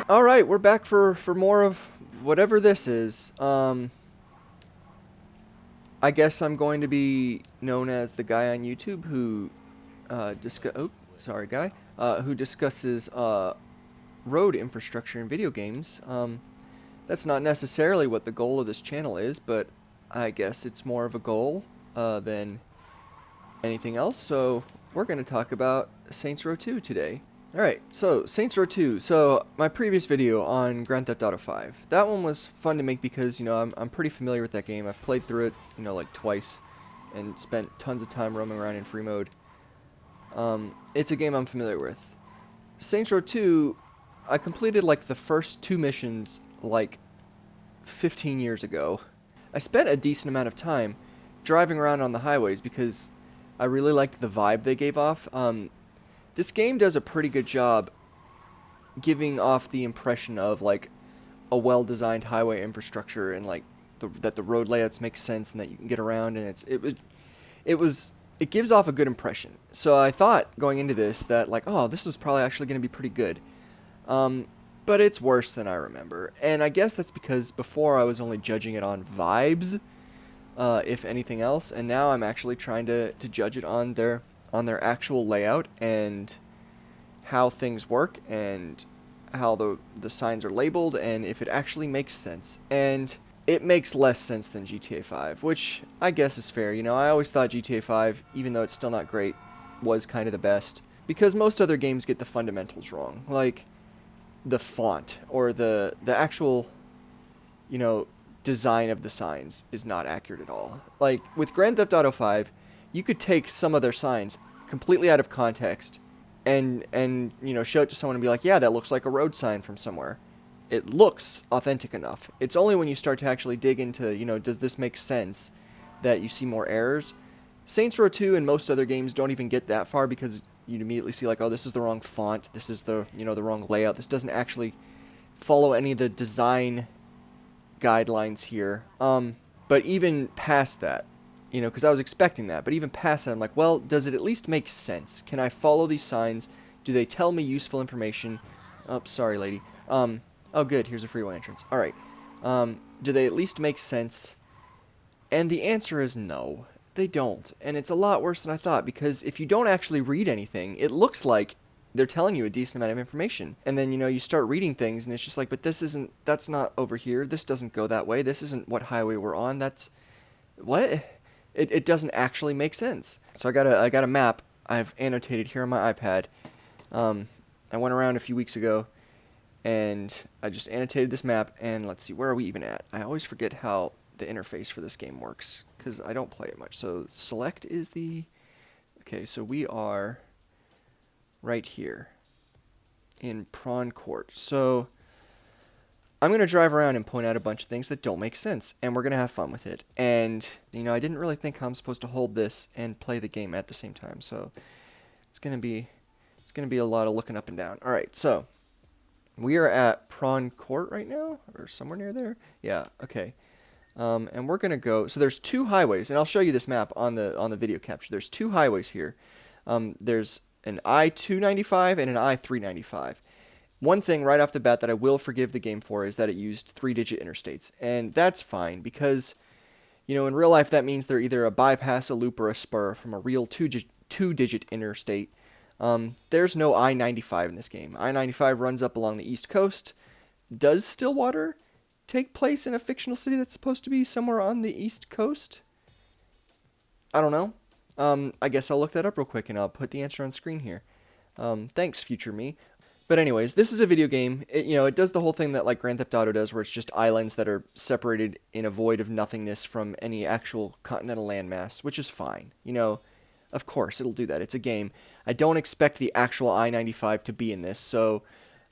Alright, we're back for more of whatever this is. I guess I'm going to be known as the guy on YouTube who, who discusses, road infrastructure in video games. That's not necessarily what the goal of this channel is, but I guess it's more of a goal, than anything else, so we're going to talk about Saints Row 2 today. Alright, so Saints Row 2. So my previous video on Grand Theft Auto 5, that one was fun to make because, I'm pretty familiar with that game. I've played through it, like twice and spent tons of time roaming around in free mode. It's a game I'm familiar with. Saints Row 2, I completed like the first two missions like 15 years ago. I spent a decent amount of time driving around on the highways because I really liked the vibe they gave off. This game does a pretty good job giving off the impression of like a well-designed highway infrastructure and like that the road layouts make sense and that you can get around, and it gives off a good impression. So I thought going into this that like, oh, this is probably actually going to be pretty good. But it's worse than I remember, and I guess that's because before I was only judging it on vibes, if anything else, and now I'm actually trying to judge it on their actual layout and how things work and how the signs are labeled and if it actually makes sense. And it makes less sense than GTA 5, which I guess is fair. I always thought GTA 5, even though it's still not great, was kind of the best because most other games get the fundamentals wrong, like the font or the actual, design of the signs is not accurate at all. Like with Grand Theft Auto 5, you could take some of their signs completely out of context and show it to someone and be like, yeah, that looks like a road sign from somewhere. It looks authentic enough. It's only when you start to actually dig into, does this make sense, that you see more errors. Saints Row 2 and most other games don't even get that far because you'd immediately see like, oh, this is the wrong font, this is the wrong layout, this doesn't actually follow any of the design guidelines here. But even past that, because I was expecting that, but even past that, I'm like, well, does it at least make sense? Can I follow these signs? Do they tell me useful information? Oh, sorry, lady. Oh, good, here's a freeway entrance. All right. Do they at least make sense? And the answer is no, they don't. And it's a lot worse than I thought, because if you don't actually read anything, it looks like they're telling you a decent amount of information. And then, you start reading things, and it's just like, but that's not over here. This doesn't go that way. This isn't what highway we're on. What? It doesn't actually make sense. So I got a map I've annotated here on my iPad. I went around a few weeks ago, and I just annotated this map, and let's see, where are we even at? I always forget how the interface for this game works, because I don't play it much. So select is the... Okay, so we are right here in Prawn Court. So I'm going to drive around and point out a bunch of things that don't make sense, and we're going to have fun with it. And, I didn't really think how I'm supposed to hold this and play the game at the same time, so it's going to be a lot of looking up and down. All right, so we are at Prawn Court right now, or somewhere near there. Yeah, okay. And we're going to go, so there's two highways, and I'll show you this map on the video capture. There's two highways here. There's an I-295 and an I-395. One thing right off the bat that I will forgive the game for is that it used 3-digit interstates, and that's fine because, in real life that means they're either a bypass, a loop, or a spur from a real two-digit interstate. There's no I-95 in this game. I-95 runs up along the East Coast. Does Stillwater take place in a fictional city that's supposed to be somewhere on the East Coast? I don't know. I guess I'll look that up real quick and I'll put the answer on screen here. Thanks, future me. But anyways, this is a video game. It does the whole thing that like Grand Theft Auto does, where it's just islands that are separated in a void of nothingness from any actual continental landmass, which is fine. Of course, it'll do that. It's a game. I don't expect the actual I-95 to be in this, so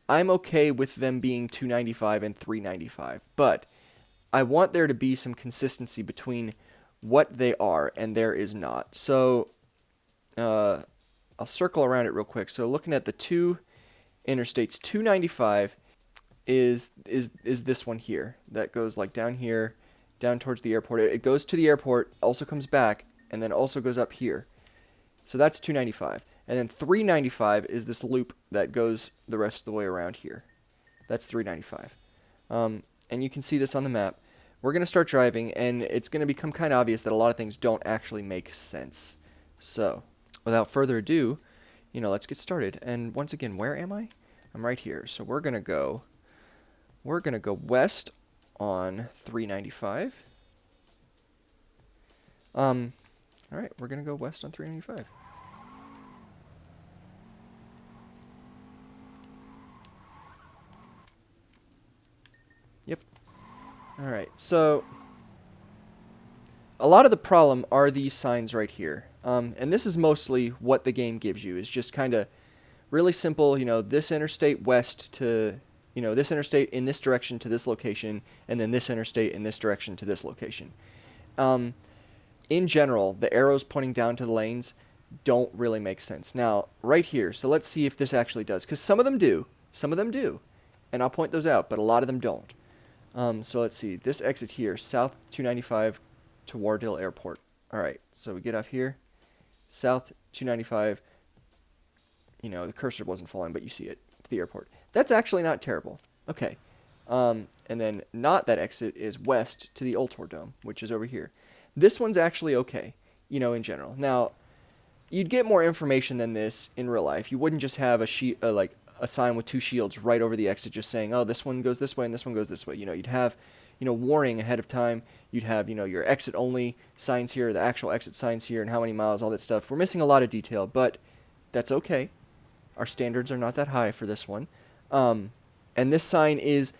I'm okay with them being 295 and 395. But I want there to be some consistency between what they are, and there is not. So I'll circle around it real quick. So looking at the two interstates, 295 is this one here that goes like down here, down towards the airport. It goes to the airport, also comes back, and then also goes up here. So that's 295. And then 395 is this loop that goes the rest of the way around here. That's 395. And you can see this on the map. We're going to start driving, and it's going to become kind of obvious that a lot of things don't actually make sense. So, without further ado, let's get started. And once again, where am I? I'm right here. So we're going to go west on 395. All right, we're going to go west on 395. Yep. All right, so a lot of the problem are these signs right here. And this is mostly what the game gives you, is just kind of really simple, this interstate west to, this interstate in this direction to this location, and then this interstate in this direction to this location. In general, the arrows pointing down to the lanes don't really make sense. Now, right here, so let's see if this actually does, because some of them do, and I'll point those out, but a lot of them don't. So let's see, this exit here, south 295 to Wardale Airport. All right, so we get off here, south 295, the cursor wasn't falling, but you see it, to the airport. That's actually not terrible. Okay. And then not that exit is west to the Ultor Dome, which is over here. This one's actually okay, in general. Now, you'd get more information than this in real life. You wouldn't just have like a sign with two shields right over the exit just saying, oh, this one goes this way and this one goes this way. You'd have, warning ahead of time. You'd have, your exit only signs here, the actual exit signs here, and how many miles, all that stuff. We're missing a lot of detail, but that's okay. Our standards are not that high for this one. And this sign is,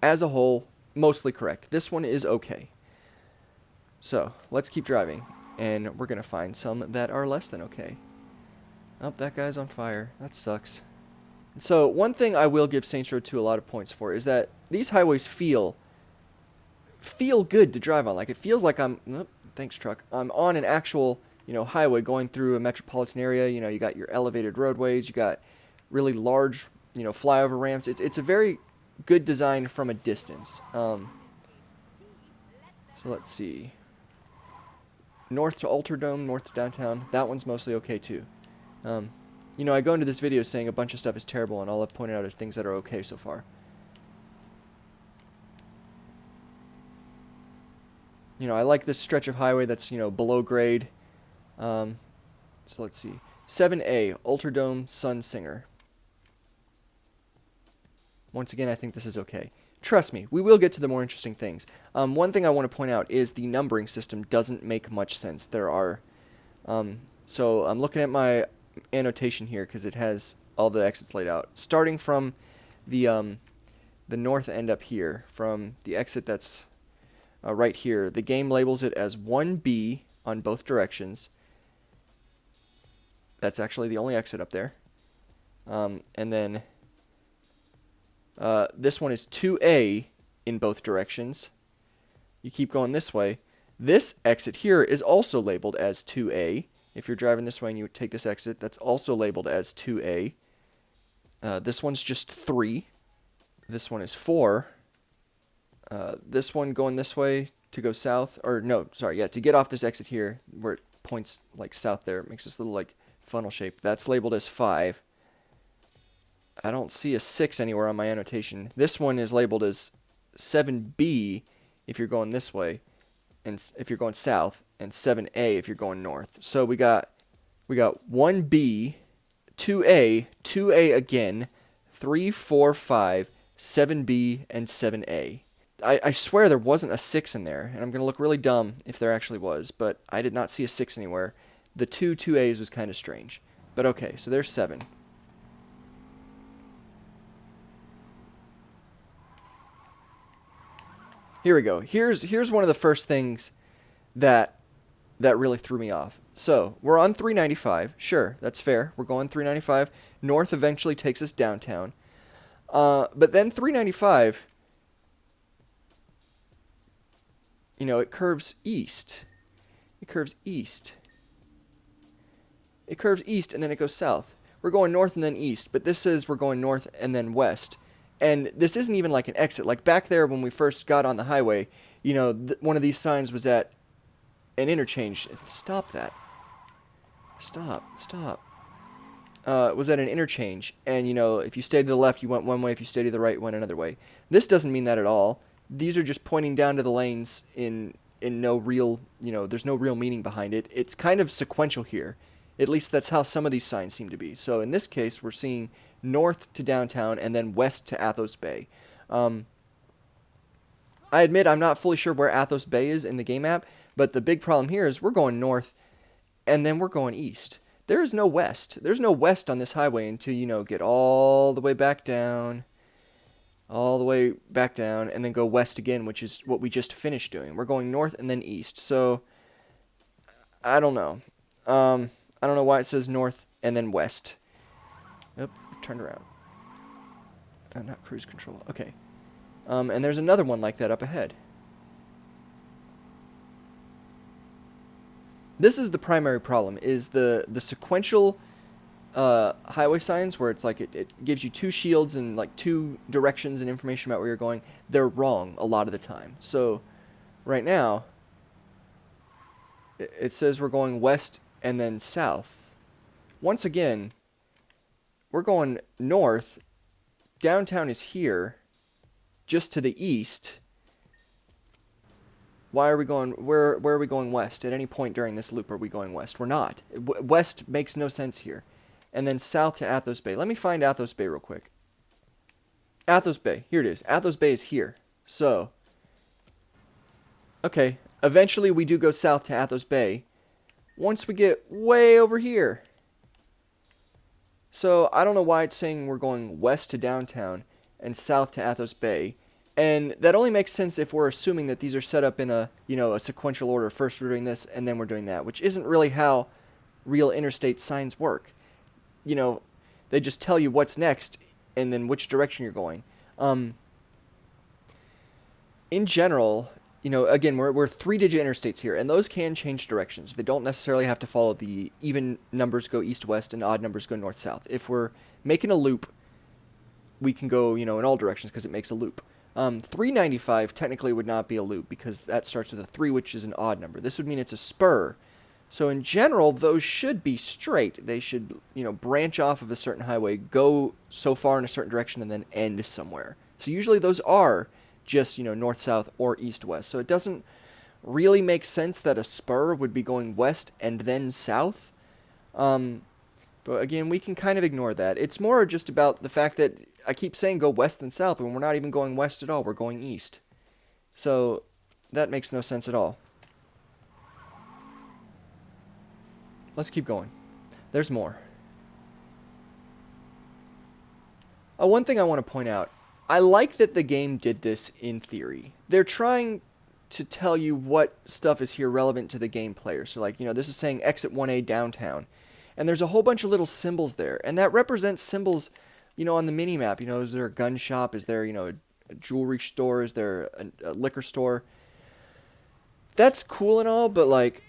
as a whole, mostly correct. This one is okay. So, let's keep driving, and we're going to find some that are less than okay. Oh, that guy's on fire. That sucks. So, one thing I will give Saints Row 2 a lot of points for is that these highways feel good to drive on. Like, it feels like I'm on an actual, highway going through a metropolitan area. You got your elevated roadways, you got really large, flyover ramps. It's a very good design from a distance. So let's see. North to Ultor Dome, north to downtown. That one's mostly okay too. I go into this video saying a bunch of stuff is terrible, and all I've pointed out are things that are okay so far. I like this stretch of highway that's, below grade. So let's see. 7A, Ultor Dome, Sun Singer. Once again, I think this is okay. Trust me, we will get to the more interesting things. One thing I want to point out is the numbering system doesn't make much sense. There are... so I'm looking at my annotation here because it has all the exits laid out. Starting from the north end up here, from the exit that's right here, the game labels it as 1B on both directions. That's actually the only exit up there. And then this one is 2A in both directions. You keep going this way. This exit here is also labeled as 2A. If you're driving this way and you take this exit, that's also labeled as 2A. This one's just 3. This one is 4. This one going this way to go south, or no, sorry, yeah, to get off this exit here, where it points like south there, it makes this little like funnel shape. That's labeled as 5. I don't see a 6 anywhere on my annotation. This one is labeled as 7B if you're going this way, and if you're going south, and 7A if you're going north. So we got 1B, 2A, 2A again, 3, 4, 5, 7B, and 7A. I swear there wasn't a 6 in there, and I'm going to look really dumb if there actually was, but I did not see a 6 anywhere. The 2A's was kind of strange. But okay, so there's 7. Here we go. Here's one of the first things that really threw me off. So, we're on 395. Sure, that's fair. We're going 395. North eventually takes us downtown. But then 395, it curves east. It curves east. It curves east and then it goes south. We're going north and then east, but this says we're going north and then west. And this isn't even like an exit. Like back there when we first got on the highway, one of these signs was at an interchange. Stop that. Stop. was at an interchange, and if you stayed to the left, you went one way. If you stayed to the right, you went another way. This doesn't mean that at all. These are just pointing down to the lanes in no real, there's no real meaning behind it. It's kind of sequential here. At least that's how some of these signs seem to be. So in this case, we're seeing north to downtown and then west to Athos Bay. I admit I'm not fully sure where Athos Bay is in the game app, but the big problem here is we're going north and then we're going east. There is no west. There's no west on this highway until, get all the way back down, and then go west again, which is what we just finished doing. We're going north and then east. So, I don't know. I don't know why it says north and then west. Oop, turned around. Not cruise control. Okay. And there's another one like that up ahead. This is the primary problem, is the sequential highway signs where it's like it gives you two shields and like two directions and information about where you're going. They're wrong a lot of the time. So right now, it says we're going west and then south. Once again, we're going north. Downtown is here, just to the east. Why are we going, where are we going west? At any point during this loop are we going west? We're not. West makes no sense here. And then south to Athos Bay. Let me find Athos Bay real quick. Athos Bay, here it is. Athos Bay is here. So, okay, eventually we do go south to Athos Bay. Once we get way over here. So, I don't know why it's saying we're going west to downtown and south to Athos Bay. And that only makes sense if we're assuming that these are set up in a sequential order. First we're doing this, and then we're doing that, which isn't really how real interstate signs work. They just tell you what's next, and then which direction you're going. In general, again, we're three-digit interstates here, and those can change directions. They don't necessarily have to follow the even numbers go east-west and odd numbers go north-south. If we're making a loop, we can go, in all directions because it makes a loop. 395 technically would not be a loop because that starts with a 3, which is an odd number. This would mean it's a spur. So in general, those should be straight. They should, branch off of a certain highway, go so far in a certain direction, and then end somewhere. So usually those are just, north-south or east-west. So it doesn't really make sense that a spur would be going west and then south. But again, we can kind of ignore that. It's more just about the fact that I keep saying go west and south when we're not even going west at all. We're going east. So that makes no sense at all. Let's keep going. There's more. One thing I want to point out. I like that the game did this in theory. They're trying to tell you what stuff is here relevant to the game player. So like, this is saying exit 1A downtown. And there's a whole bunch of little symbols there. And that represents symbols, on the mini-map. Is there a gun shop? Is there, a jewelry store? Is there a liquor store? That's cool and all, but like,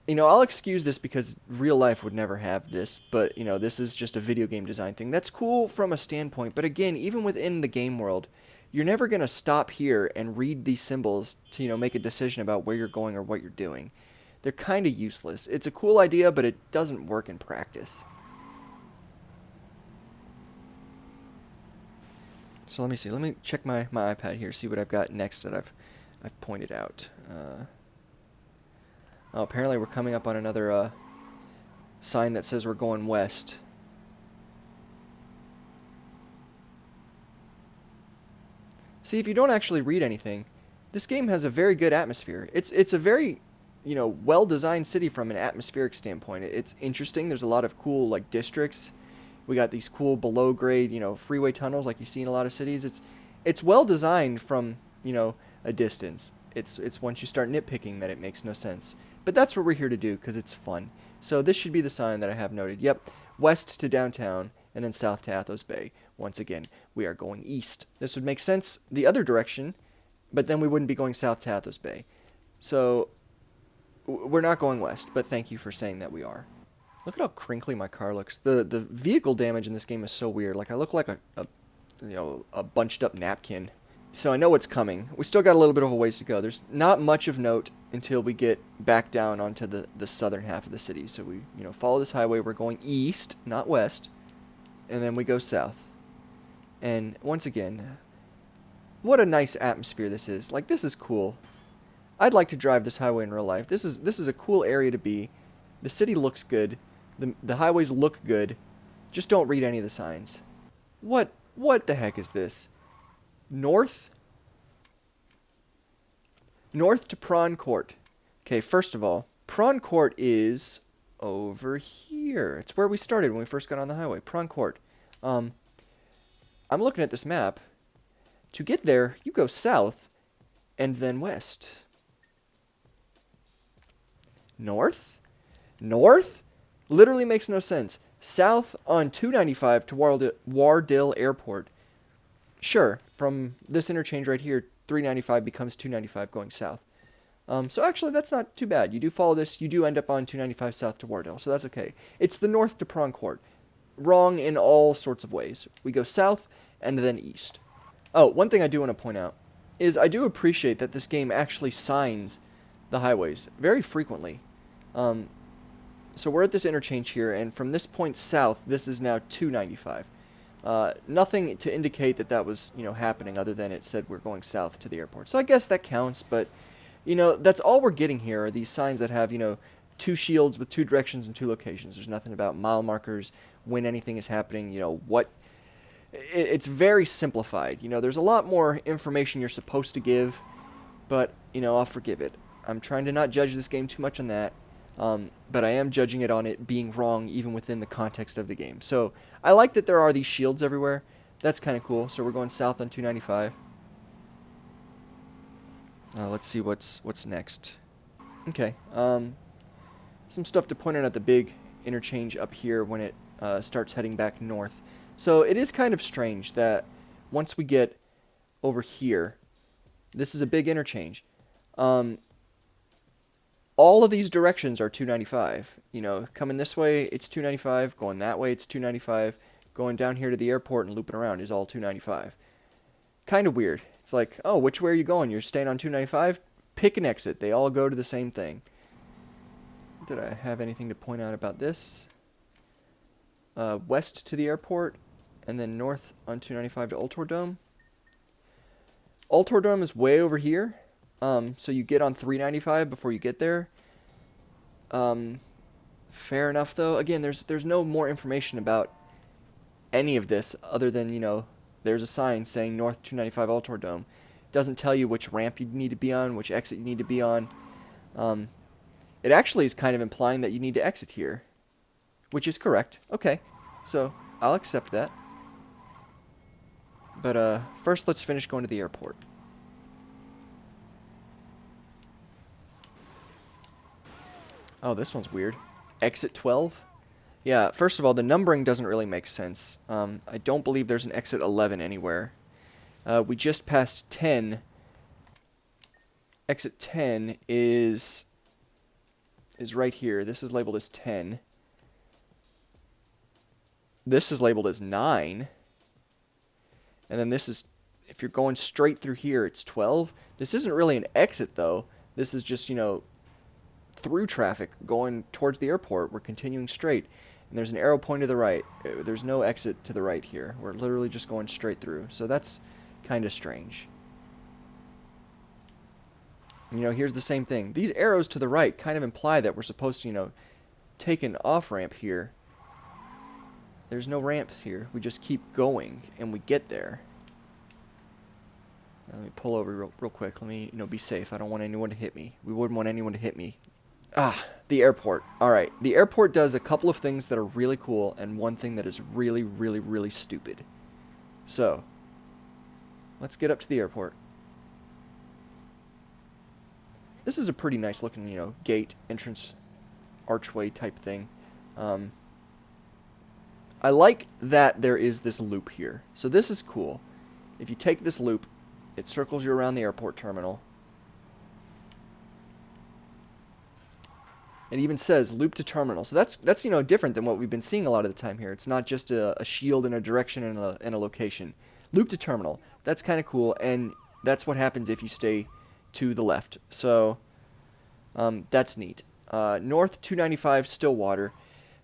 I'll excuse this because real life would never have this, but, this is just a video game design thing. That's cool from a standpoint, but again, even within the game world, you're never going to stop here and read these symbols to, make a decision about where you're going or what you're doing. They're kind of useless. It's a cool idea, but it doesn't work in practice. So let me see. Let me check my iPad here, see what I've got next that I've pointed out. Apparently we're coming up on another sign that says we're going west. See, if you don't actually read anything, this game has a very good atmosphere. It's a very, well-designed city from an atmospheric standpoint. It's interesting. There's a lot of cool, like, districts. We got these cool below-grade, freeway tunnels like you see in a lot of cities. It's well-designed from, a distance. It's once you start nitpicking that it makes no sense. But that's what we're here to do because it's fun. So this should be the sign that I have noted. Yep, west to downtown and then south to Athos Bay. Once again, we are going east. This would make sense the other direction, but then we wouldn't be going south to Athos Bay. So we're not going west, but thank you for saying that we are. Look at how crinkly my car looks. The vehicle damage in this game is so weird. Like I look like a bunched up napkin. So I know what's coming. We still got a little bit of a ways to go. There's not much of note until we get back down onto the southern half of the city. So we, follow this highway. We're going east, not west. And then we go south. And once again, what a nice atmosphere this is. Like, this is cool. I'd like to drive this highway in real life. This is a cool area to be. The city looks good. The highways look good. Just don't read any of the signs. What the heck is this? North to Prawn Court. Okay, first of all, Prawn Court is over here. It's where we started when we first got on the highway. Prawn Court. I'm looking at this map. To get there, you go south and then west. North? North? Literally makes no sense. South on 295 to Wardell Airport. Sure, from this interchange right here, 395 becomes 295 going south. So actually, that's not too bad. You do follow this, you do end up on 295 south to Wardell, so that's okay. It's the north to Prawn Court. Wrong in all sorts of ways. We go south and then east. Oh, one thing I do want to point out is I do appreciate that this game actually signs the highways very frequently. So we're at this interchange here, and from this point south, this is now 295. Nothing to indicate that was, happening other than it said we're going south to the airport. So I guess that counts, but, that's all we're getting here are these signs that have, two shields with two directions and two locations. There's nothing about mile markers, when anything is happening, what... It's very simplified. There's a lot more information you're supposed to give, but, I'll forgive it. I'm trying to not judge this game too much on that. But I am judging it on it being wrong even within the context of the game. So I like that there are these shields everywhere. That's kind of cool. So we're going south on 295. Let's see what's next. Okay. Some stuff to point out at the big interchange up here when it starts heading back north. So it is kind of strange that once we get over here, this is a big interchange. All of these directions are 295. Coming this way, it's 295. Going that way, it's 295. Going down here to the airport and looping around is all 295. Kind of weird. It's like, oh, which way are you going? You're staying on 295? Pick an exit. They all go to the same thing. Did I have anything to point out about this? West to the airport, and then north on 295 to Ultordome. Ultordome is way over here. So you get on 395 before you get there. Fair enough, though. Again, there's no more information about any of this other than, there's a sign saying North 295 Ultordome. Doesn't tell you which ramp you need to be on, which exit you need to be on. It actually is kind of implying that you need to exit here, which is correct. Okay, so I'll accept that. But first, let's finish going to the airport. Oh, this one's weird. Exit 12? Yeah, first of all, the numbering doesn't really make sense. I don't believe there's an exit 11 anywhere. We just passed 10. Exit 10 is right here. This is labeled as 10. This is labeled as 9. And then this is, if you're going straight through here, it's 12. This isn't really an exit, though. This is just, through traffic going towards the airport. We're continuing straight. And there's an arrow pointing to the right. There's no exit to the right here. We're literally just going straight through. So that's kind of strange. Here's the same thing. These arrows to the right kind of imply that we're supposed to, take an off-ramp here. There's no ramps here. We just keep going, and we get there. Let me pull over real quick. Let me, be safe. I don't want anyone to hit me. We wouldn't want anyone to hit me. The airport. All right. The airport does a couple of things that are really cool, and one thing that is really, really, really stupid. So, let's get up to the airport. This is a pretty nice looking, gate, entrance, archway type thing. I like that there is this loop here. So this is cool. If you take this loop, it circles you around the airport terminal. It even says loop to terminal. So that's different than what we've been seeing a lot of the time here. It's not just a shield in a direction and a location. Loop to terminal. That's kind of cool. And That's what happens if you stay to the left. So that's neat. North 295 Stillwater.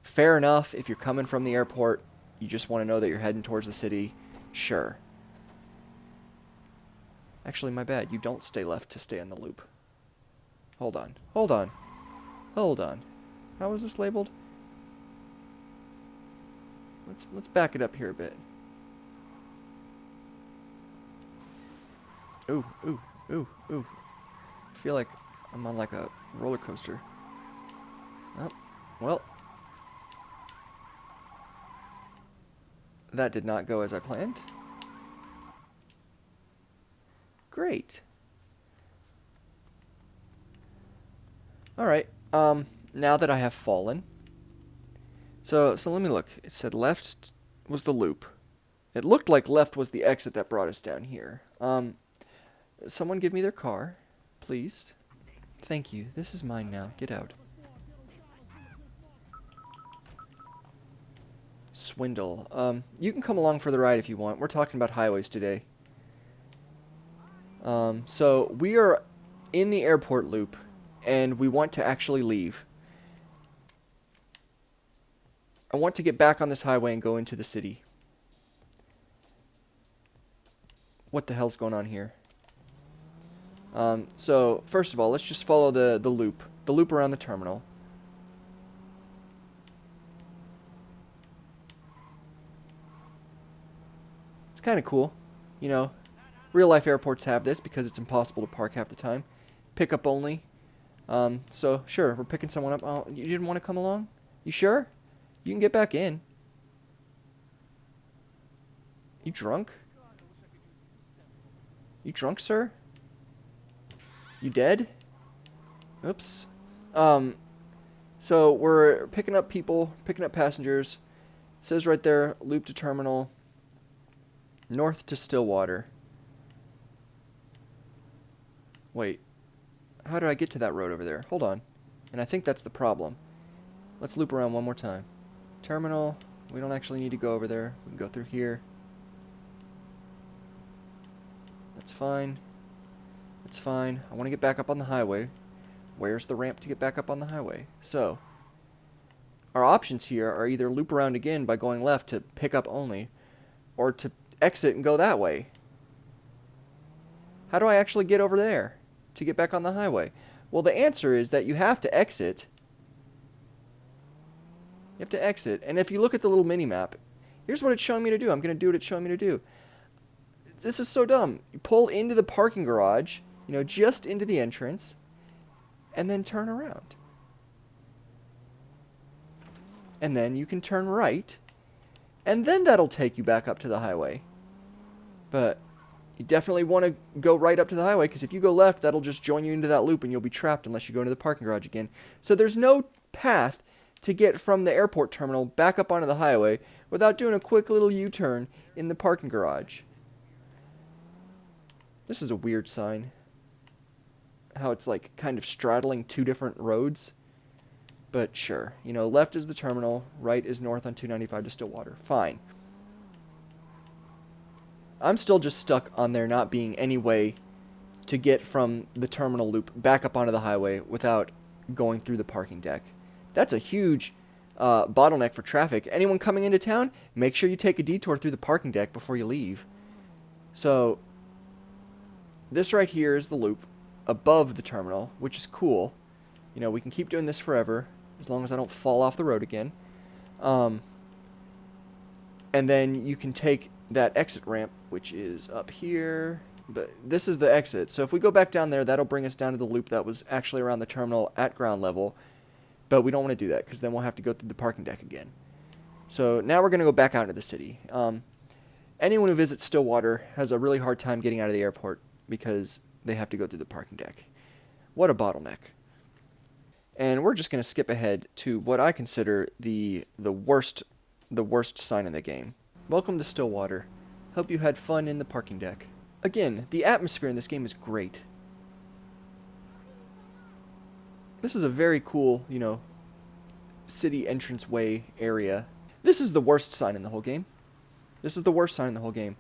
Fair enough if you're coming from the airport. You just want to know that you're heading towards the city. Sure. Actually, my bad. You don't stay left to stay on the loop. Hold on. Hold on. Hold on. How is this labeled? Let's back it up here a bit. Ooh, ooh, ooh, ooh. I feel like I'm on like a roller coaster. Oh, well. That did not go as I planned. Great. Alright, now that I have fallen. So let me look. It said left was the loop. It looked like left was the exit that brought us down here. Someone give me their car, please. Thank you. This is mine now. Get out. Swindle. You can come along for the ride if you want. We're talking about highways today. So we are in the airport loop, and we want to actually leave. I want to get back on this highway and go into the city. What the hell's going on here? So, first of all, let's just follow the loop. The loop around the terminal. It's kind of cool. You know, real-life airports have this because it's impossible to park half the time. Pickup only. So, sure, we're picking someone up. Oh, you didn't want to come along? You sure? You can get back in. You drunk? You drunk, sir? You dead? Oops. So we're picking up people, picking up passengers. It says right there, loop to terminal, north to Stillwater. Wait. How did I get to that road over there? Hold on. And I think that's the problem. Let's loop around one more time. Terminal. We don't actually need to go over there. We can go through here. That's fine. It's fine. I want to get back up on the highway. Where's the ramp to get back up on the highway? So, our options here are either loop around again by going left to pick up only, or to exit and go that way. How do I actually get over there to get back on the highway? Well, the answer is that you have to exit. You have to exit. And if you look at the little mini-map, here's what it's showing me to do. I'm going to do what it's showing me to do. This is so dumb. You pull into the parking garage, you know, just into the entrance, and then turn around. And then you can turn right, and then that'll take you back up to the highway. But you definitely want to go right up to the highway, because if you go left, that'll just join you into that loop, and you'll be trapped unless you go into the parking garage again. So there's no path to get from the airport terminal back up onto the highway without doing a quick little U-turn in the parking garage. This is a weird sign. How it's like kind of straddling two different roads. But sure. You know, left is the terminal, right is north on 295 to Stillwater. Fine. I'm still just stuck on there not being any way to get from the terminal loop back up onto the highway without going through the parking deck. That's a huge bottleneck for traffic. Anyone coming into town, make sure you take a detour through the parking deck before you leave. So this right here is the loop above the terminal, which is cool. You know, we can keep doing this forever as long as I don't fall off the road again. And then you can take that exit ramp, which is up here. But this is the exit. So if we go back down there, that'll bring us down to the loop that was actually around the terminal at ground level. But we don't want to do that because then we'll have to go through the parking deck again. So now we're going to go back out into the city. Anyone who visits Stillwater has a really hard time getting out of the airport because they have to go through the parking deck. What a bottleneck. And we're just going to skip ahead to what I consider the worst sign in the game. Welcome to Stillwater. Hope you had fun in the parking deck. Again, the atmosphere in this game is great. This is a very cool, you know, city entranceway area. This is the worst sign in the whole game. This is the worst sign in the whole game.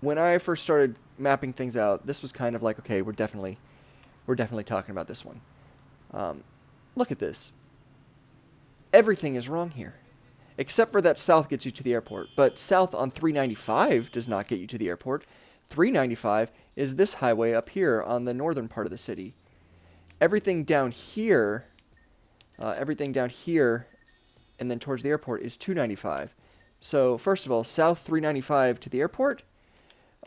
When I first started mapping things out, this was kind of like, okay, we're definitely talking about this one. Look at this. Everything is wrong here. Except for that south gets you to the airport. But south on 395 does not get you to the airport. 395 is this highway up here on the northern part of the city. Everything down here, and then towards the airport is 295. So, first of all, south 395 to the airport,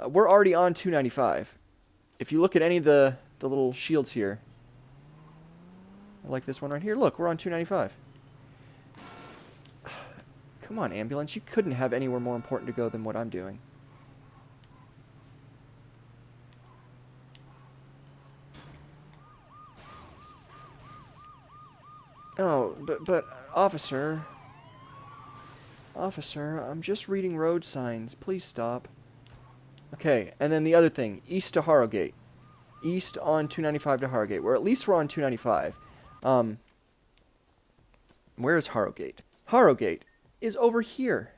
we're already on 295. If you look at any of the little shields here, like this one right here, look, we're on 295. Come on, ambulance, you couldn't have anywhere more important to go than what I'm doing. Oh, but officer, I'm just reading road signs. Please stop. Okay, and then the other thing, east to Harrogate. East on 295 to Harrogate. Or at least we're on 295. Where is Harrogate? Harrogate is over here.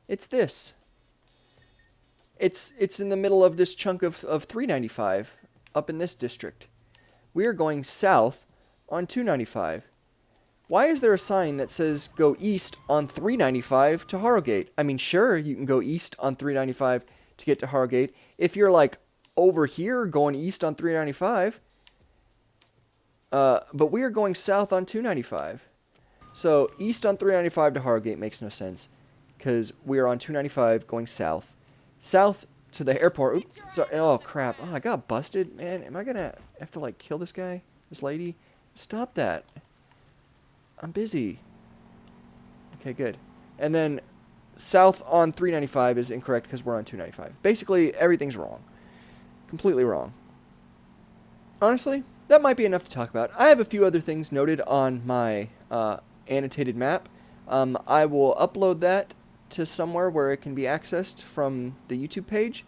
It's this. It's in the middle of this chunk of 395 up in this district. We are going south on 295. Why is there a sign that says go east on 395 to Harrogate? I mean, sure, you can go east on 395 to get to Harrogate. If you're like over here going east on 395, but we are going south on 295. So east on 395 to Harrogate makes no sense because we are on 295 going south. South to the airport. Oops, sorry. Oh, crap. Oh, I got busted. Man, am I going to have to, like, kill this guy? This lady? Stop that. I'm busy. Okay, good. And then south on 395 is incorrect because we're on 295. Basically, everything's wrong. Completely wrong. Honestly, that might be enough to talk about. I have a few other things noted on my annotated map. I will upload that to somewhere where it can be accessed from the YouTube page.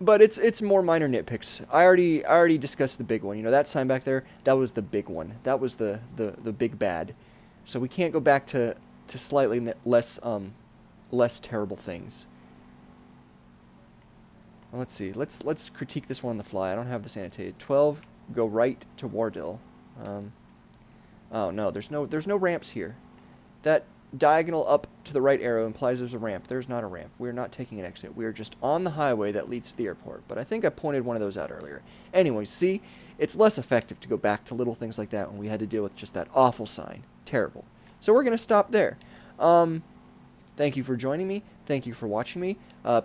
But it's more minor nitpicks. I already discussed the big one. You know, that sign back there, that was the big one. That was the big bad. So we can't go back to slightly less terrible things. Well, let's see. Let's critique this one on the fly. I don't have this annotated. 12, go right to Wardell. Oh no, there's no ramps here. That diagonal up to the right arrow implies there's a ramp. There's not a ramp. We're not taking an exit. We're just on the highway that leads to the airport. But I think I pointed one of those out earlier. Anyways, see? It's less effective to go back to little things like that when we had to deal with just that awful sign. Terrible. So we're going to stop there. Thank you for joining me. Thank you for watching me.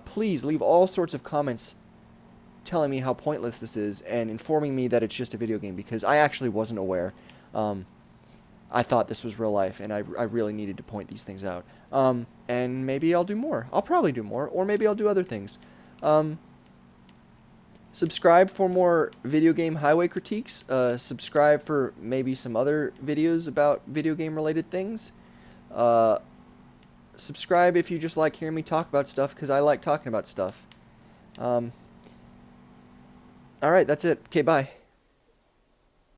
Please leave all sorts of comments telling me how pointless this is and informing me that it's just a video game because I actually wasn't aware. I thought this was real life, and I really needed to point these things out. And maybe I'll do more. I'll probably do more, or maybe I'll do other things. Subscribe for more video game highway critiques. Subscribe for maybe some other videos about video game related things. Subscribe if you just like hearing me talk about stuff, because I like talking about stuff. Alright, that's it. Okay, bye.